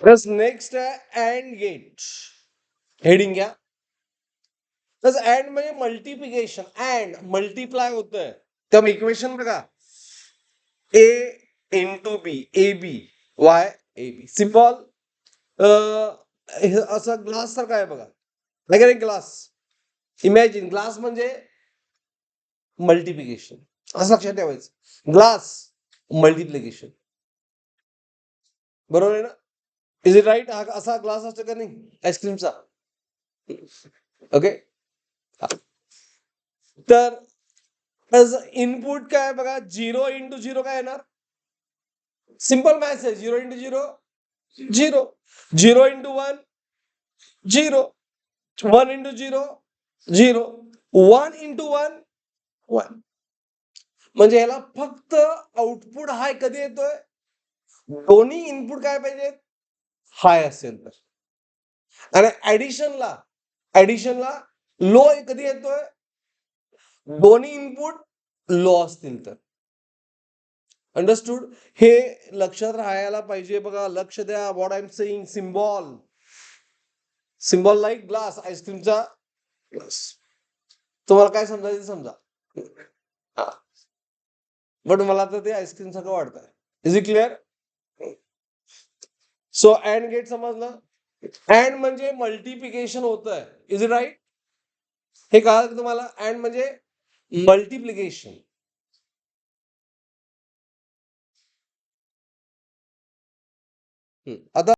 बस next आहे and gate. Heading घ्या. तस अँड म्हणजे मल्टिप्लिकेशन. अँड मल्टिप्लाय होतंय त्या इक्वेशन बघा. A into B, A B Y A B. Simple. असं ग्लास सारखं आहे बघा. वगैरे ग्लास. इमॅजिन ग्लास म्हणजे मल्टिप्लिकेशन. असं लक्षात ठेवायचं. Glass multiplication. बरोबर आहे ना? Is it right? असा ग्लास असतो का नाही आईस्क्रीमचा? ओके. तर इनपुट काय बघा. 0 इंटू 0 काय येणार? सिंपल मॅथ्स आहे. 0 इंटू 0 0. 0 इंटू 1 0. 1 इंटू 0 0. 1 इंटू 1 1. म्हणजे याला फक्त आउटपुट हाय कधी येतोय? दोन्ही इनपुट काय पाहिजेत? हाय असेल तर. आणि ऍडिशनला लो कधी येतोय? दोन्ही इनपुट लो असतील तर. अंडरस्टूड? हे लक्षात राहायला पाहिजे बघा. लक्ष द्या. What I am saying. Symbol like glass. आईस्क्रीमचा ग्लास. तुम्हाला काय समजायचं समजा. बट मला तर ते आईस्क्रीम सारखं वाटतंय. Is it clear? So and get समजलं. अँड म्हणजे मल्टिप्लिकेशन होतंय. Is it right? हे कळालं तुम्हाला? अँड म्हणजे मल्टिप्लिकेशन. आता